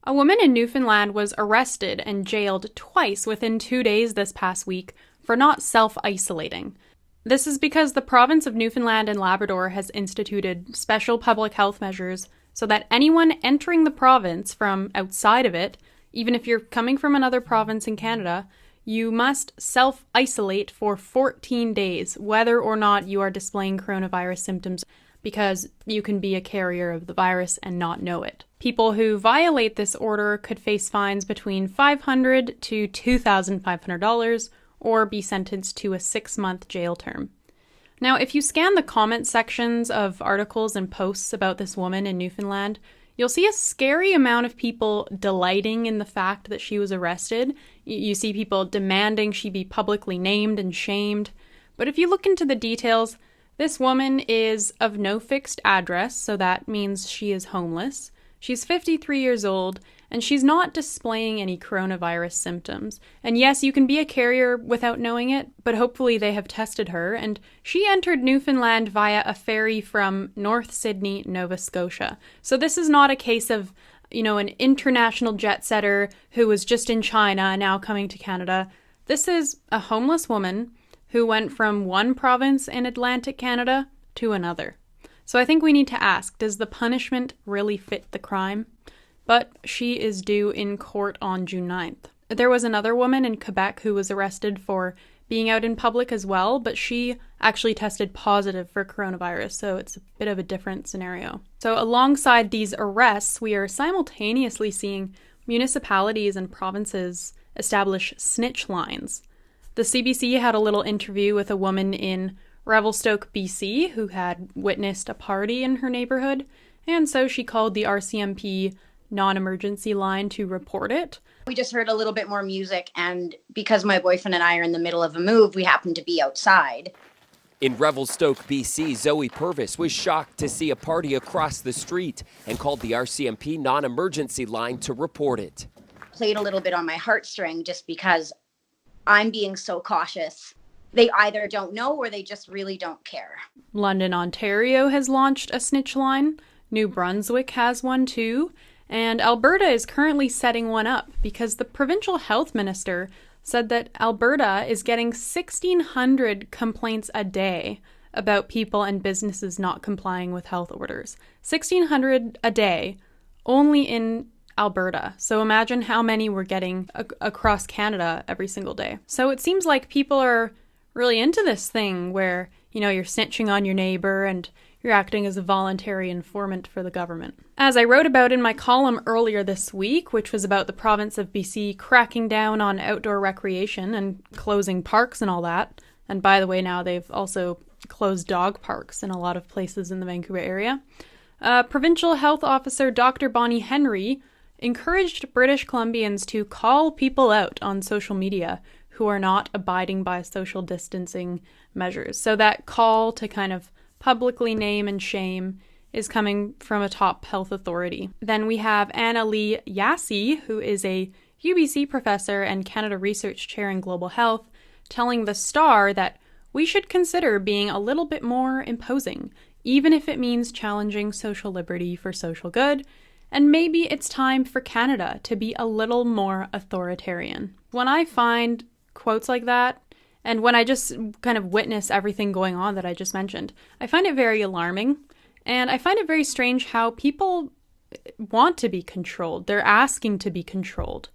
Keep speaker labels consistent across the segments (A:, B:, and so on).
A: A woman in Newfoundland was arrested and jailed twice within 2 days this past week for not self-isolating. This is because the province of Newfoundland and Labrador has instituted special public health measures so that anyone entering the province from outside of it, even if you're coming from another province in Canada, you must self-isolate for 14 days, whether or not you are displaying coronavirus symptoms, because you can be a carrier of the virus and not know it. People who violate this order could face fines between $500 to $2,500 or be sentenced to a 6-month jail term. Now, if you scan the comment sections of articles and posts about this woman in Newfoundland, you'll see a scary amount of people delighting in the fact that she was arrested. You see people demanding she be publicly named and shamed. But if you look into the details, this woman is of no fixed address, so that means she is homeless. She's 53 years old, and she's not displaying any coronavirus symptoms. And yes, you can be a carrier without knowing it, but hopefully they have tested her. And she entered Newfoundland via a ferry from North Sydney, Nova Scotia. So this is not a case of, an international jet setter who was just in China and now coming to Canada. This is a homeless woman who went from one province in Atlantic Canada to another. So I think we need to ask, does the punishment really fit the crime? But she is due in court on June 9th. There was another woman in Quebec who was arrested for being out in public as well, but she actually tested positive for coronavirus, so it's a bit of a different scenario. So alongside these arrests, we are simultaneously seeing municipalities and provinces establish snitch lines. The CBC had a little interview with a woman in Revelstoke, BC, who had witnessed a party in her neighborhood, and so she called the RCMP non-emergency line to report it.
B: We just heard a little bit more music, and because my boyfriend and I are in the middle of a move, we happened to be outside.
C: In Revelstoke, BC, Zoe Purvis was shocked to see a party across the street and called the RCMP non-emergency line to report it.
B: Played a little bit on my heartstring just because I'm being so cautious. They either don't know or they just really don't care.
A: London, Ontario has launched a snitch line. New Brunswick has one too. And Alberta is currently setting one up because the provincial health minister said that Alberta is getting 1,600 complaints a day about people and businesses not complying with health orders. 1,600 a day, only in Alberta. So imagine how many we're getting across Canada every single day. So it seems like people are really into this thing where, you're snitching on your neighbor and you're acting as a voluntary informant for the government. As I wrote about in my column earlier this week, which was about the province of BC cracking down on outdoor recreation and closing parks and all that, and by the way, now they've also closed dog parks in a lot of places in the Vancouver area, Provincial Health Officer Dr. Bonnie Henry encouraged British Columbians to call people out on social media who are not abiding by social distancing measures. So that call to kind of publicly name and shame is coming from a top health authority. Then we have Anna Lee Yassey, who is a UBC professor and Canada Research Chair in Global Health, telling The Star that we should consider being a little bit more imposing, even if it means challenging social liberty for social good, and maybe it's time for Canada to be a little more authoritarian. When I find quotes like that, and when I just kind of witness everything going on that I just mentioned, I find it very alarming, and I find it very strange how people want to be controlled. They're asking to be controlled.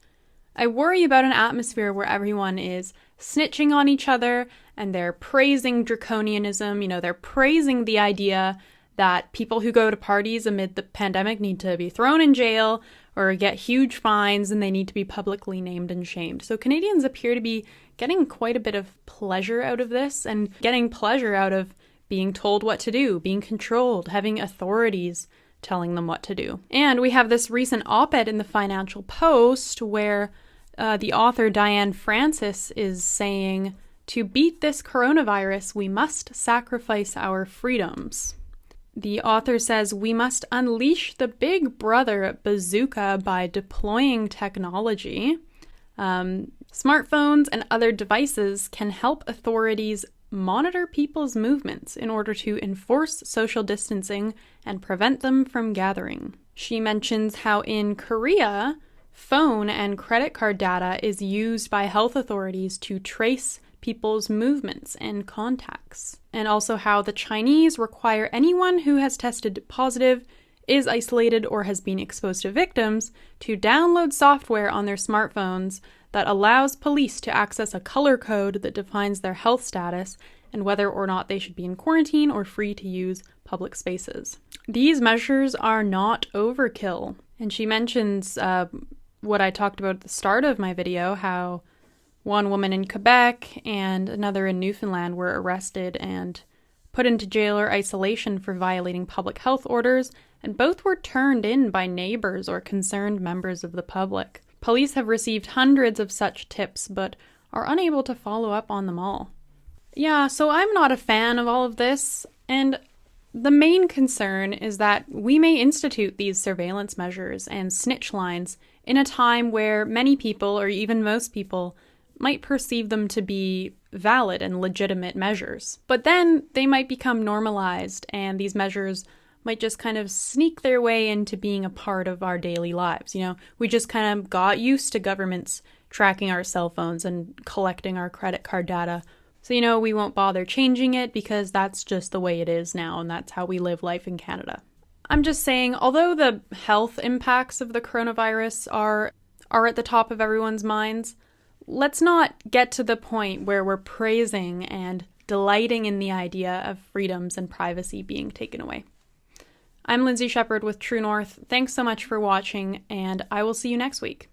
A: I worry about an atmosphere where everyone is snitching on each other, and they're praising draconianism. They're praising the idea that people who go to parties amid the pandemic need to be thrown in jail or get huge fines, and they need to be publicly named and shamed. So Canadians appear to be getting quite a bit of pleasure out of this, and getting pleasure out of being told what to do, being controlled, having authorities telling them what to do. And we have this recent op-ed in the Financial Post where the author Diane Francis is saying, to beat this coronavirus, we must sacrifice our freedoms. The author says we must unleash the big brother bazooka by deploying technology. Smartphones and other devices can help authorities monitor people's movements in order to enforce social distancing and prevent them from gathering. She mentions how in Korea, phone and credit card data is used by health authorities to trace people's movements and contacts, and also how the Chinese require anyone who has tested positive, is isolated, or has been exposed to victims to download software on their smartphones that allows police to access a color code that defines their health status and whether or not they should be in quarantine or free to use public spaces. These measures are not overkill. And she mentions what I talked about at the start of my video, how one woman in Quebec and another in Newfoundland were arrested and put into jail or isolation for violating public health orders, and both were turned in by neighbors or concerned members of the public. Police have received hundreds of such tips, but are unable to follow up on them all. Yeah, so I'm not a fan of all of this, and the main concern is that we may institute these surveillance measures and snitch lines in a time where many people, or even most people, might perceive them to be valid and legitimate measures. But then they might become normalized, and these measures might just kind of sneak their way into being a part of our daily lives. You know, we just kind of got used to governments tracking our cell phones and collecting our credit card data. So, you know, we won't bother changing it because that's just the way it is now, and that's how we live life in Canada. I'm just saying, although the health impacts of the coronavirus are at the top of everyone's minds, let's not get to the point where we're praising and delighting in the idea of freedoms and privacy being taken away. I'm Lindsay Shepherd with True North. Thanks so much for watching, and I will see you next week.